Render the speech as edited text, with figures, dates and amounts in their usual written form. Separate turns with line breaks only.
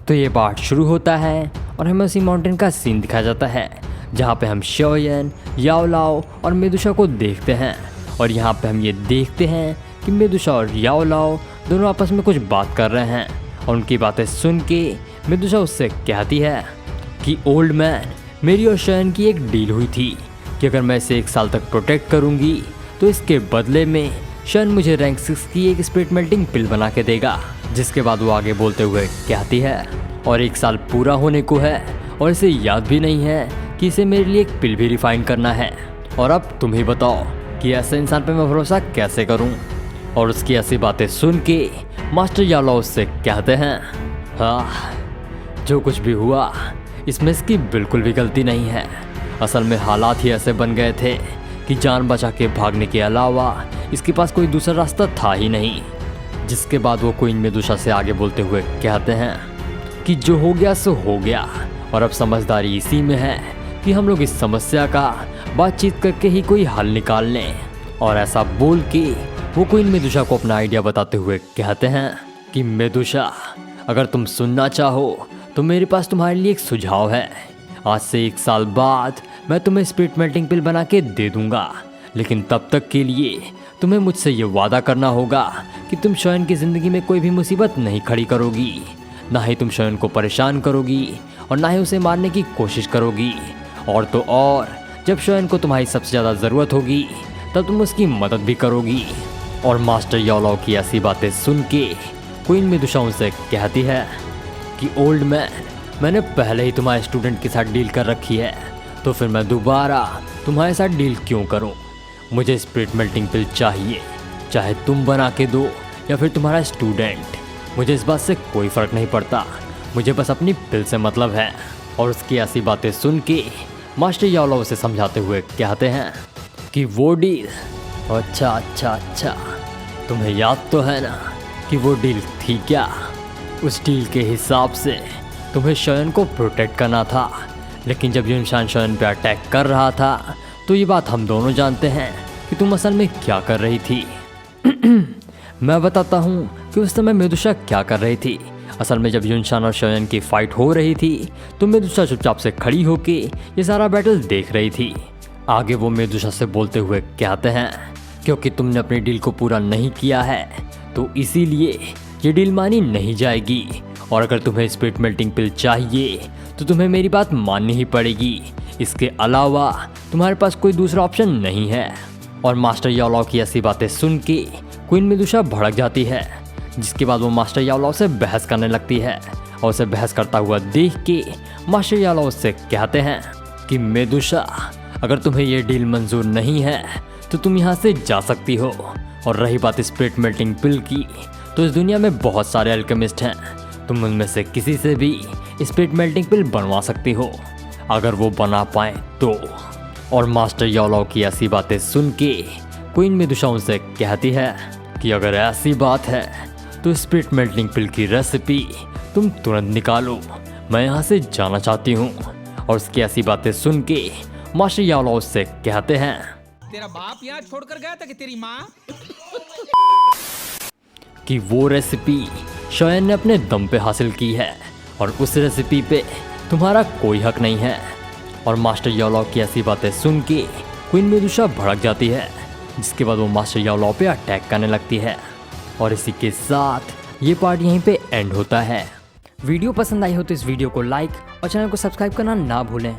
तो ये पार्ट शुरू होता है और हमें उसी माउंटेन का सीन दिखाया जाता है जहाँ पे हम शोयन, याओलाओ और मेदुशा को देखते हैं। और यहाँ पे हम ये देखते हैं कि मेदुशा और याओलाओ दोनों आपस में कुछ बात कर रहे हैं और उनकी बातें सुन के मेदुशा उससे कहती है कि ओल्ड मैन, मेरी और शोयन की एक डील हुई थी कि अगर मैं इसे 1 साल तक प्रोटेक्ट करूँगी तो इसके बदले में शोयन मुझे रैंक 6 की एक स्पिरिट मेल्टिंग पिल बना के देगा। जिसके बाद वो आगे बोलते हुए कहती है और 1 साल पूरा होने को है और इसे याद भी नहीं है कि इसे मेरे लिए एक पिल भी रिफाइन करना है। और अब तुम ही बताओ कि ऐसे इंसान पे मैं भरोसा कैसे करूं। और उसकी ऐसी बातें सुन के मास्टर याओलाओ उससे कहते हैं, हाँ, जो कुछ भी हुआ इसमें इसकी बिल्कुल भी गलती नहीं है। असल में हालात ही ऐसे बन गए थे कि जान बचा के भागने के अलावा इसके पास कोई दूसरा रास्ता था ही नहीं। जिसके बाद वो क्वीन मेदुशा से आगे बोलते हुए कहते हैं कि जो हो गया सो हो गया और अब समझदारी इसी में है कि हम लोग इस समस्या का बातचीत करके ही कोई हल निकाल लें। और ऐसा बोल के वो क्वीन मेदुशा को अपना आइडिया बताते हुए कहते हैं कि मेदुशा, अगर तुम सुनना चाहो तो मेरे पास तुम्हारे लिए एक सुझाव है। आज से 1 साल बाद मैं तुम्हें स्पिरिट मेल्टिंग पिल बना के दे दूंगा, लेकिन तब तक के लिए तुम्हें मुझसे ये वादा करना होगा कि तुम शोयन की ज़िंदगी में कोई भी मुसीबत नहीं खड़ी करोगी, ना ही तुम शोयन को परेशान करोगी और ना ही उसे मारने की कोशिश करोगी। और तो और जब शोयन को तुम्हारी सबसे ज़्यादा ज़रूरत होगी तब तुम उसकी मदद भी करोगी। और मास्टर याओलाओ की ऐसी बातें सुन के क्वीन मेदुशा उनसे कहती है कि ओल्ड मैन, मैंने पहले ही तुम्हारे स्टूडेंट के साथ डील कर रखी है, तो फिर मैं दोबारा तुम्हारे साथ डील क्यों करूं। मुझे स्पिरिट मेल्टिंग पिल चाहिए, चाहे तुम बना के दो या फिर तुम्हारा स्टूडेंट। मुझे इस बात से कोई फ़र्क नहीं पड़ता, मुझे बस अपनी पिल से मतलब है। और उसकी ऐसी बातें सुन के मास्टर याओलाओ उसे समझाते हुए कहते हैं कि वो डील, अच्छा, तुम्हें याद तो है ना कि वो डील थी क्या। उस डील के हिसाब से तुम्हें शोयन को प्रोटेक्ट करना था, लेकिन जब युनशान शोयन पे अटैक कर रहा था तो ये बात हम दोनों जानते हैं कि तुम असल में क्या कर रही थी। मैं बताता हूँ कि उस समय मेदुशा क्या कर रही थी। असल में जब युनशान और शोयन की फाइट हो रही थी तो मेदुशा चुपचाप से खड़ी होके ये सारा बैटल देख रही थी। आगे वो मेदुशा से बोलते हुए कहते हैं, क्योंकि तुमने अपनी डील को पूरा नहीं किया है तो इसीलिए ये डील मानी नहीं जाएगी। और अगर तुम्हें स्पिरिट मेल्टिंग पिल चाहिए तो तुम्हें मेरी बात माननी ही पड़ेगी। इसके अलावा तुम्हारे पास कोई दूसरा ऑप्शन नहीं है। और मास्टर याओलाओ की ऐसी बातें सुन के क्वीन मेदुशा भड़क जाती है, जिसके बाद वो मास्टर याओलाओ से बहस करने लगती है। और उसे बहस करता हुआ देख के मास्टर याओलाओ उससे कहते हैं कि मेदुशा, अगर तुम्हें ये डील मंजूर नहीं है तो तुम यहाँ से जा सकती हो। और रही बात स्पिरिट मेल्टिंग पिल की, तो इस दुनिया में बहुत सारे अल्केमिस्ट हैं, तुम उनमें से किसी से भी स्पिरिट मेल्टिंग पिल बनवा सकती हो, अगर वो बना पाए तो। और मास्टर याओलाओ की ऐसी बातें सुन के क्वीन मेदुशा उनसे कहती है कि अगर ऐसी बात है तो स्पिरिट मेल्टिंग पिल की रेसिपी तुम तुरंत निकालो, मैं यहाँ से जाना चाहती हूँ। और उसकी ऐसी बातें सुन के मास्टर याओलाओ उससे कहते हैं,
तेरा बाप यहाँ छोड़कर गया था कि तेरी माँ?
कि वो रेसिपी शोयन ने अपने दम पे हासिल की है और उस रेसिपी पे तुम्हारा कोई हक नहीं है। और मास्टर याओलाओ की ऐसी बातें सुन के क्वीन मेदुशा भड़क जाती है, जिसके बाद वो मास्टर याओलाओ पे अटैक करने लगती है। और इसी के साथ ये पार्ट यहीं पे एंड होता है। वीडियो पसंद आई हो तो इस वीडियो को लाइक और चैनल को सब्सक्राइब करना ना भूलें।